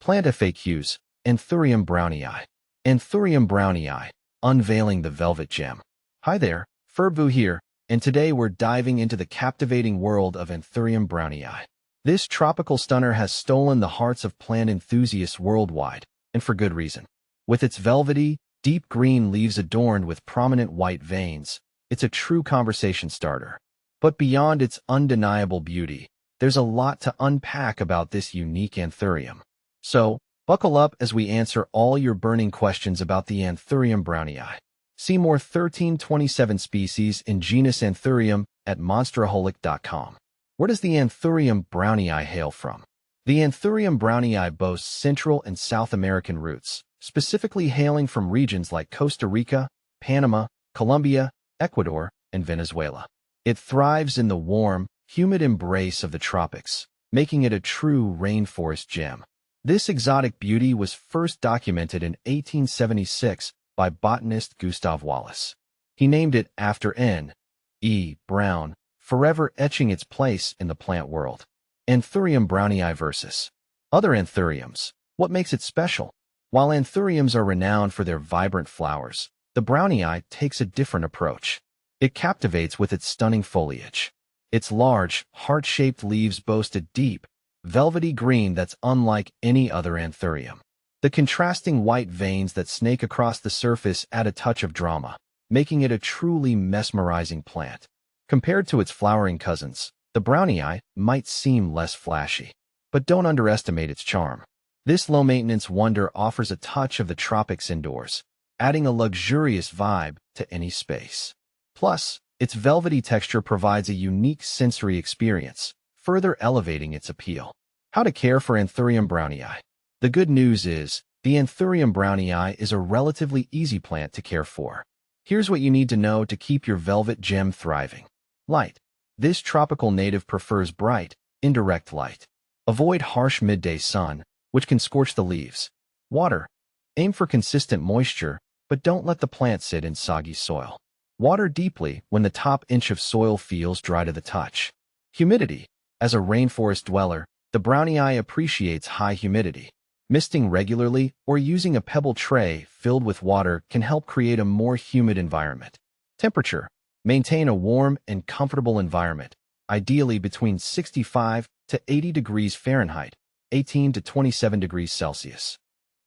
Plant FAQs, Anthurium brownii. Anthurium brownii, unveiling the velvet gem. Hi there, Ferbu here, and today we're diving into the captivating world of Anthurium brownii. This tropical stunner has stolen the hearts of plant enthusiasts worldwide, and for good reason. With its velvety, deep green leaves adorned with prominent white veins, it's a true conversation starter. But beyond its undeniable beauty, there's a lot to unpack about this unique Anthurium. So, buckle up as we answer all your burning questions about the Anthurium brownii. See more 1327 species in genus Anthurium at monsteraholic.com. Where does the Anthurium brownii hail from? The Anthurium brownii boasts Central and South American roots, specifically hailing from regions like Costa Rica, Panama, Colombia, Ecuador, and Venezuela. It thrives in the warm, humid embrace of the tropics, making it a true rainforest gem. This exotic beauty was first documented in 1876 by botanist Gustav Wallace. He named it after N.E. Brown, forever etching its place in the plant world. Anthurium brownii versus other anthuriums. What makes it special? While anthuriums are renowned for their vibrant flowers, the brownii takes a different approach. It captivates with its stunning foliage. Its large, heart-shaped leaves boast a deep, velvety green that's unlike any other anthurium. The contrasting white veins that snake across the surface add a touch of drama, making it a truly mesmerizing plant. Compared to its flowering cousins, the brownii might seem less flashy. But don't underestimate its charm. This low-maintenance wonder offers a touch of the tropics indoors, adding a luxurious vibe to any space. Plus, its velvety texture provides a unique sensory experience, further elevating its appeal. How to care for Anthurium brownii? The good news is, the Anthurium brownii is a relatively easy plant to care for. Here's what you need to know to keep your velvet gem thriving. Light. This tropical native prefers bright, indirect light. Avoid harsh midday sun, which can scorch the leaves. Water. Aim for consistent moisture, but don't let the plant sit in soggy soil. Water deeply when the top inch of soil feels dry to the touch. Humidity. As a rainforest dweller, the brownii appreciates high humidity. Misting regularly or using a pebble tray filled with water can help create a more humid environment. Temperature. Maintain a warm and comfortable environment, ideally between 65 to 80 degrees Fahrenheit, 18 to 27 degrees Celsius.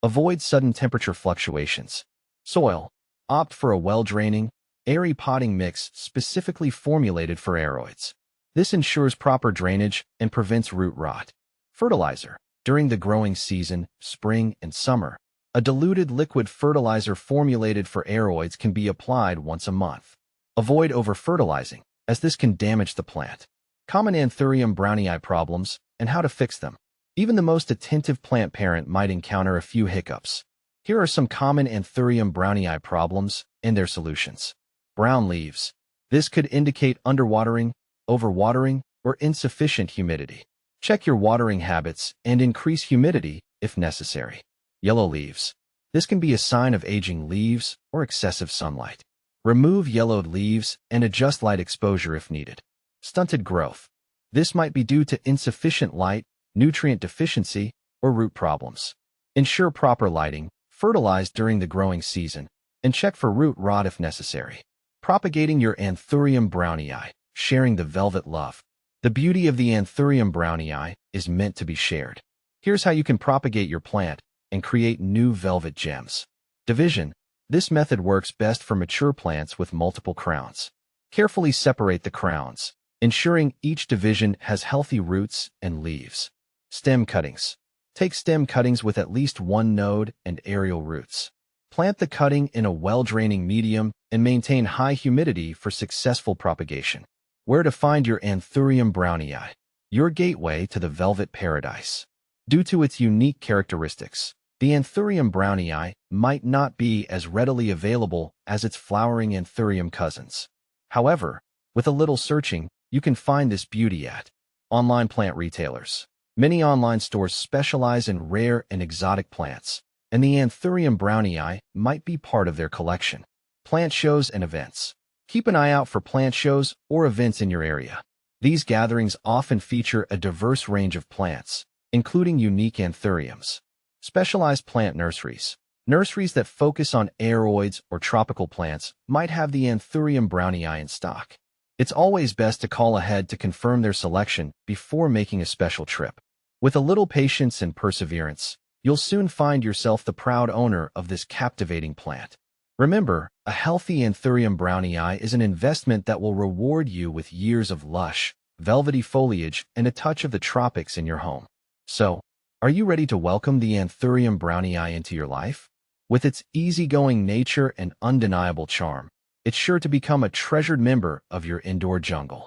Avoid sudden temperature fluctuations. Soil. Opt for a well-draining, airy potting mix specifically formulated for aeroids. This ensures proper drainage and prevents root rot. Fertilizer. During the growing season, spring and summer, a diluted liquid fertilizer formulated for aeroids can be applied once a month. Avoid over-fertilizing, as this can damage the plant. Common Anthurium brownii problems and how to fix them. Even the most attentive plant parent might encounter a few hiccups. Here are some common Anthurium brownii problems and their solutions. Brown leaves. This could indicate underwatering, overwatering, or insufficient humidity. Check your watering habits and increase humidity if necessary. Yellow leaves. This can be a sign of aging leaves or excessive sunlight. Remove yellowed leaves and adjust light exposure if needed. Stunted growth. This might be due to insufficient light, nutrient deficiency, or root problems. Ensure proper lighting, fertilize during the growing season, and check for root rot if necessary. Propagating your Anthurium brownii, sharing the velvet love. The beauty of the Anthurium brownii is meant to be shared. Here's how you can propagate your plant and create new velvet gems. Division. This method works best for mature plants with multiple crowns. Carefully separate the crowns, ensuring each division has healthy roots and leaves. Stem cuttings. Take stem cuttings with at least one node and aerial roots. Plant the cutting in a well-draining medium and maintain high humidity for successful propagation. Where to find your Anthurium brownii? Your gateway to the velvet paradise. Due to its unique characteristics, the Anthurium brownii might not be as readily available as its flowering Anthurium cousins. However, with a little searching, you can find this beauty at online plant retailers. Many online stores specialize in rare and exotic plants, and the Anthurium brownii might be part of their collection. Plant shows and events. Keep an eye out for plant shows or events in your area. These gatherings often feature a diverse range of plants, including unique anthuriums. Specialized plant nurseries. Nurseries that focus on aroids or tropical plants might have the Anthurium brownii in stock. It's always best to call ahead to confirm their selection before making a special trip. With a little patience and perseverance, you'll soon find yourself the proud owner of this captivating plant. Remember, a healthy Anthurium brownii is an investment that will reward you with years of lush, velvety foliage and a touch of the tropics in your home. So, are you ready to welcome the Anthurium brownii into your life? With its easygoing nature and undeniable charm, it's sure to become a treasured member of your indoor jungle.